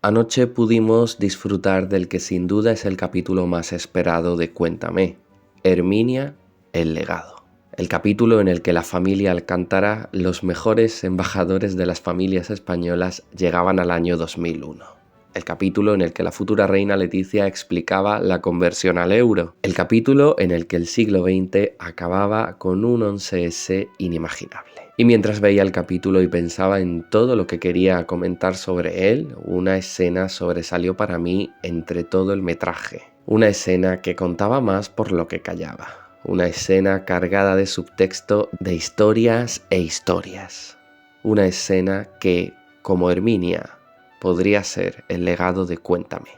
Anoche pudimos disfrutar del que sin duda es el capítulo más esperado de Cuéntame, Herminia, el legado. El capítulo en el que la familia Alcántara, los mejores embajadores de las familias españolas, llegaban al año 2001. El capítulo en el que la futura reina Leticia explicaba la conversión al euro. El capítulo en el que el siglo XX acababa con un 11S inimaginable. Y mientras veía el capítulo y pensaba en todo lo que quería comentar sobre él, una escena sobresalió para mí entre todo el metraje. Una escena que contaba más por lo que callaba. Una escena cargada de subtexto de historias e historias. Una escena que, como Herminia, podría ser el legado de Cuéntame.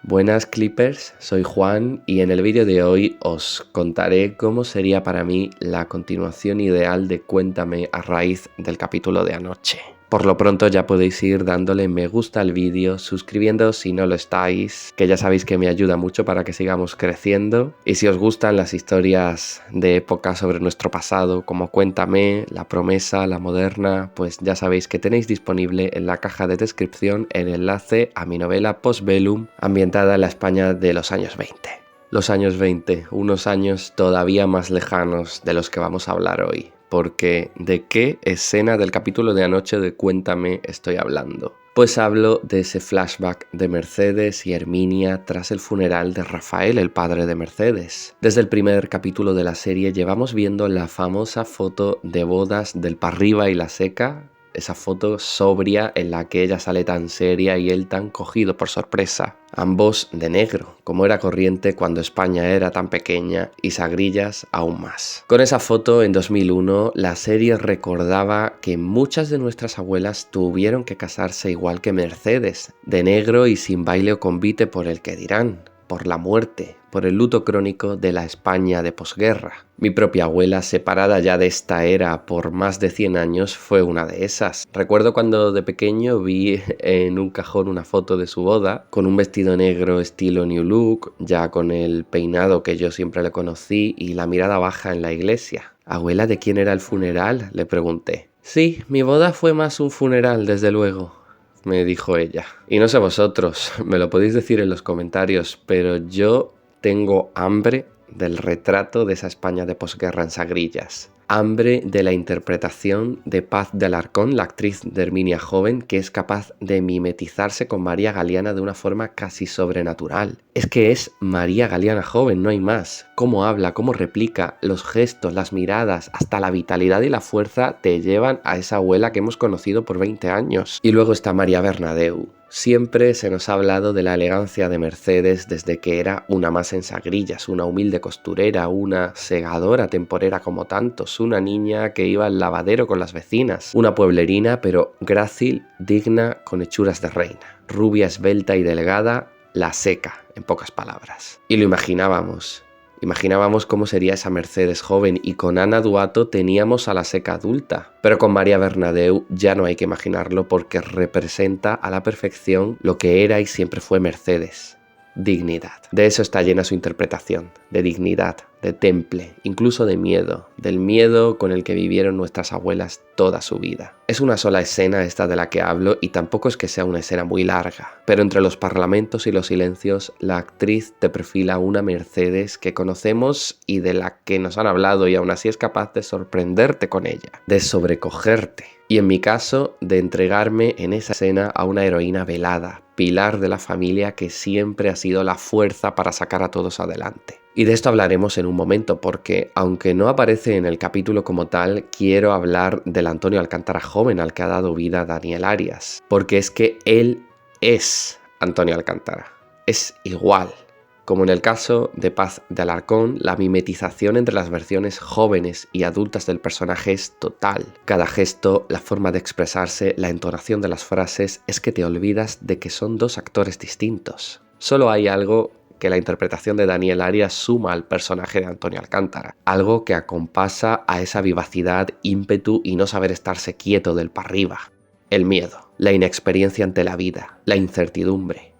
Buenas Clippers, soy Juan y en el vídeo de hoy os contaré cómo sería para mí la continuación ideal de Cuéntame a raíz del capítulo de anoche. Por lo pronto ya podéis ir dándole me gusta al vídeo, suscribiéndoos si no lo estáis, que ya sabéis que me ayuda mucho para que sigamos creciendo. Y si os gustan las historias de época sobre nuestro pasado, como Cuéntame, La Promesa, La Moderna, pues ya sabéis que tenéis disponible en la caja de descripción el enlace a mi novela Postbellum, ambientada en la España de los años 20. Los años 20, unos años todavía más lejanos de los que vamos a hablar hoy. Porque ¿de qué escena del capítulo de anoche de Cuéntame estoy hablando? Pues hablo de ese flashback de Mercedes y Herminia tras el funeral de Rafael, el padre de Mercedes. Desde el primer capítulo de la serie llevamos viendo la famosa foto de bodas del Parriba y la Seca, esa foto sobria en la que ella sale tan seria y él tan cogido por sorpresa. Ambos de negro, como era corriente cuando España era tan pequeña y Sagrillas aún más. Con esa foto en 2001, la serie recordaba que muchas de nuestras abuelas tuvieron que casarse igual que Mercedes, de negro y sin baile o convite por el que dirán, por la muerte, por el luto crónico de la España de posguerra. Mi propia abuela, separada ya de esta era por más de 100 años, fue una de esas. Recuerdo cuando de pequeño vi en un cajón una foto de su boda, con un vestido negro estilo New Look, ya con el peinado que yo siempre le conocí y la mirada baja en la iglesia. «Abuela, ¿de quién era el funeral?», le pregunté. «Sí, mi boda fue más un funeral, desde luego», me dijo ella. Y no sé vosotros, me lo podéis decir en los comentarios, pero yo tengo hambre del retrato de esa España de posguerra en Sagrillas. Hambre de la interpretación de Paz de Alarcón, la actriz de Herminia joven, que es capaz de mimetizarse con María Galiana de una forma casi sobrenatural. Es que es María Galiana joven, no hay más. Cómo habla, cómo replica, los gestos, las miradas, hasta la vitalidad y la fuerza te llevan a esa abuela que hemos conocido por 20 años. Y luego está María Bernadeu. Siempre se nos ha hablado de la elegancia de Mercedes desde que era una más en Sagrillas, una humilde costurera, una segadora temporera como tantos, una niña que iba al lavadero con las vecinas, una pueblerina pero grácil, digna, con hechuras de reina, rubia, esbelta y delgada, la Seca, en pocas palabras. Y lo imaginábamos. Imaginábamos cómo sería esa Mercedes joven y con Ana Duato teníamos a la Seca adulta. Pero con María Bernadeu ya no hay que imaginarlo porque representa a la perfección lo que era y siempre fue Mercedes. Dignidad. De eso está llena su interpretación, de dignidad, de temple, incluso de miedo, del miedo con el que vivieron nuestras abuelas toda su vida. Es una sola escena esta de la que hablo y tampoco es que sea una escena muy larga, pero entre los parlamentos y los silencios la actriz te perfila una Mercedes que conocemos y de la que nos han hablado y aún así es capaz de sorprenderte con ella, de sobrecogerte. Y en mi caso, de entregarme en esa escena a una heroína velada, pilar de la familia que siempre ha sido la fuerza para sacar a todos adelante. Y de esto hablaremos en un momento porque, aunque no aparece en el capítulo como tal, quiero hablar del Antonio Alcántara joven al que ha dado vida Daniel Arias. Porque es que él es Antonio Alcántara. Es igual. Como en el caso de Paz de Alarcón, la mimetización entre las versiones jóvenes y adultas del personaje es total. Cada gesto, la forma de expresarse, la entonación de las frases, es que te olvidas de que son dos actores distintos. Solo hay algo que la interpretación de Daniel Arias suma al personaje de Antonio Alcántara. Algo que acompasa a esa vivacidad, ímpetu y no saber estarse quieto del para arriba. El miedo, la inexperiencia ante la vida, la incertidumbre.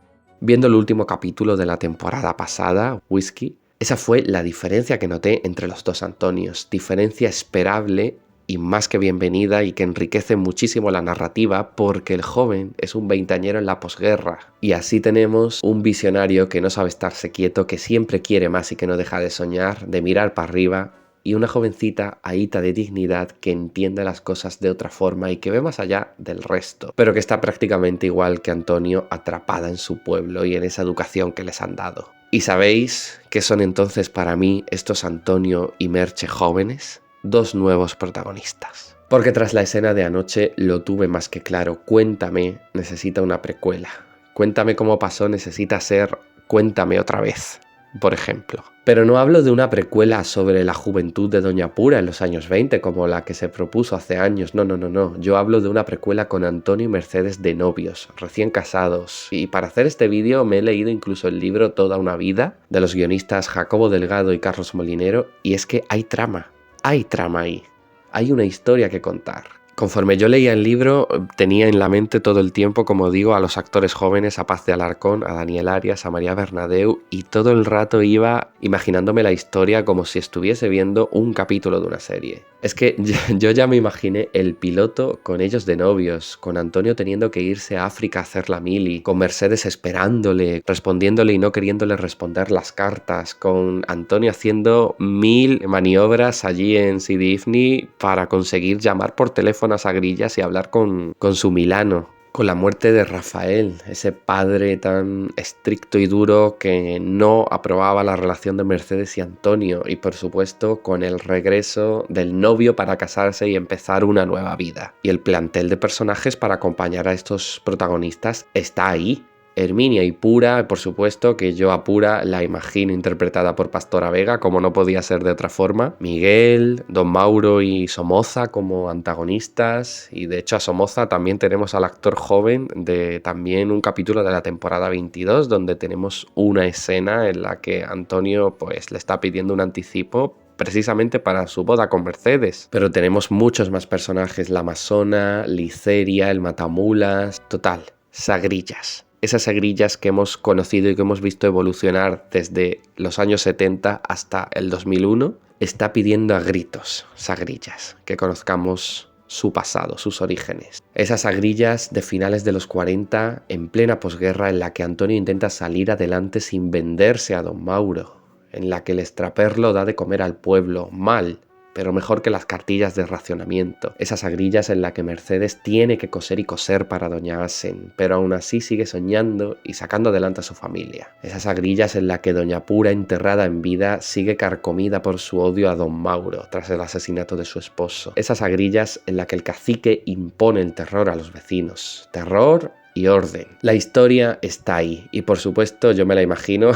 Viendo el último capítulo de la temporada pasada, Whisky, esa fue la diferencia que noté entre los dos Antonios. Diferencia esperable y más que bienvenida y que enriquece muchísimo la narrativa porque el joven es un veinteañero en la posguerra. Y así tenemos un visionario que no sabe estarse quieto, que siempre quiere más y que no deja de soñar, de mirar para arriba, y una jovencita ahita de dignidad que entiende las cosas de otra forma y que ve más allá del resto, pero que está prácticamente igual que Antonio, atrapada en su pueblo y en esa educación que les han dado. ¿Y sabéis qué son entonces para mí estos Antonio y Merche jóvenes? Dos nuevos protagonistas. Porque tras la escena de anoche lo tuve más que claro. Cuéntame necesita una precuela. Cuéntame cómo pasó necesita ser Cuéntame otra vez, por ejemplo. Pero no hablo de una precuela sobre la juventud de Doña Pura en los años 20, como la que se propuso hace años. No. Yo hablo de una precuela con Antonio y Mercedes de novios, recién casados. Y para hacer este vídeo me he leído incluso el libro Toda una vida, de los guionistas Jacobo Delgado y Carlos Molinero, y es que hay trama ahí. Hay una historia que contar. Conforme yo leía el libro, tenía en la mente todo el tiempo, como digo, a los actores jóvenes, a Paz de Alarcón, a Daniel Arias, a María Bernadeu, y todo el rato iba imaginándome la historia como si estuviese viendo un capítulo de una serie. Es que yo ya me imaginé el piloto con ellos de novios, con Antonio teniendo que irse a África a hacer la mili, con Mercedes esperándole, respondiéndole y no queriéndole responder las cartas, con Antonio haciendo 1000 maniobras allí en Sidifni para conseguir llamar por teléfono a Sagrillas y hablar con su Milano. Con la muerte de Rafael, ese padre tan estricto y duro que no aprobaba la relación de Mercedes y Antonio, y por supuesto con el regreso del novio para casarse y empezar una nueva vida. Y el plantel de personajes para acompañar a estos protagonistas está ahí. Herminia y Pura, por supuesto, que yo a Pura la imagino interpretada por Pastora Vega, como no podía ser de otra forma. Miguel, Don Mauro y Somoza como antagonistas, y de hecho a Somoza también tenemos al actor joven de también un capítulo de la temporada 22, donde tenemos una escena en la que Antonio pues le está pidiendo un anticipo precisamente para su boda con Mercedes. Pero tenemos muchos más personajes, la Amazona, Liceria, el Matamulas, total, Sagrillas. Esas Sagrillas que hemos conocido y que hemos visto evolucionar desde los años 70 hasta el 2001, está pidiendo a gritos, Sagrillas, que conozcamos su pasado, sus orígenes. Esas Sagrillas de finales de los 40, en plena posguerra, en la que Antonio intenta salir adelante sin venderse a Don Mauro, en la que el extraperlo da de comer al pueblo, mal, pero mejor que las cartillas de racionamiento. Esas Sagrillas en la que Mercedes tiene que coser y coser para Doña Asen, pero aún así sigue soñando y sacando adelante a su familia. Esas Sagrillas en la que Doña Pura, enterrada en vida, sigue carcomida por su odio a Don Mauro tras el asesinato de su esposo. Esas Sagrillas en la que el cacique impone el terror a los vecinos. Terror y orden. La historia está ahí y por supuesto yo me la imagino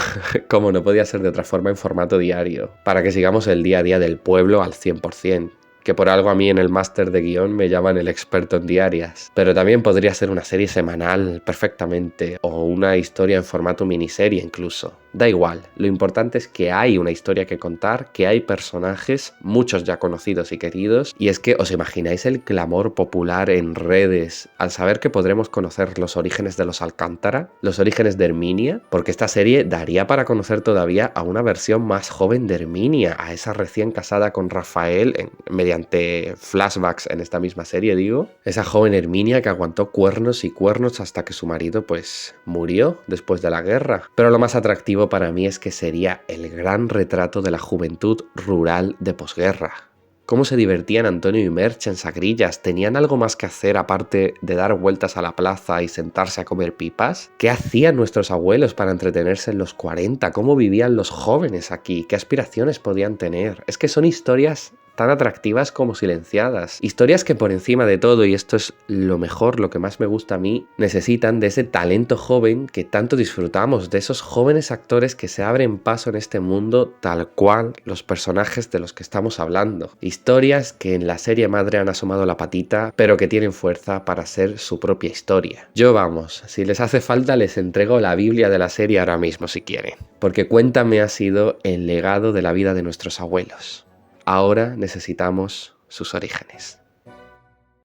como no podía ser de otra forma en formato diario, para que sigamos el día a día del pueblo al 100%. Que por algo a mí en el máster de guión me llaman el experto en diarias. Pero también podría ser una serie semanal perfectamente, o una historia en formato miniserie incluso. Da igual, lo importante es que hay una historia que contar, que hay personajes, muchos ya conocidos y queridos, y es que os imagináis el clamor popular en redes al saber que podremos conocer los orígenes de los Alcántara, los orígenes de Herminia, porque esta serie daría para conocer todavía a una versión más joven de Herminia, a esa recién casada con Rafael mediante flashbacks en esta misma serie, digo. Esa joven Herminia que aguantó cuernos y cuernos hasta que su marido pues murió después de la guerra. Pero lo más atractivo para mí es que sería el gran retrato de la juventud rural de posguerra. ¿Cómo se divertían Antonio y Merche en Sagrillas? ¿Tenían algo más que hacer aparte de dar vueltas a la plaza y sentarse a comer pipas? ¿Qué hacían nuestros abuelos para entretenerse en los 40? ¿Cómo vivían los jóvenes aquí? ¿Qué aspiraciones podían tener? Es que son historias tan atractivas como silenciadas. Historias que por encima de todo, y esto es lo mejor, lo que más me gusta a mí, necesitan de ese talento joven que tanto disfrutamos, de esos jóvenes actores que se abren paso en este mundo tal cual los personajes de los que estamos hablando. Historias que en la serie madre han asomado la patita, pero que tienen fuerza para ser su propia historia. Yo vamos, si les hace falta les entrego la Biblia de la serie ahora mismo si quieren, porque Cuéntame ha sido el legado de la vida de nuestros abuelos. Ahora necesitamos sus orígenes.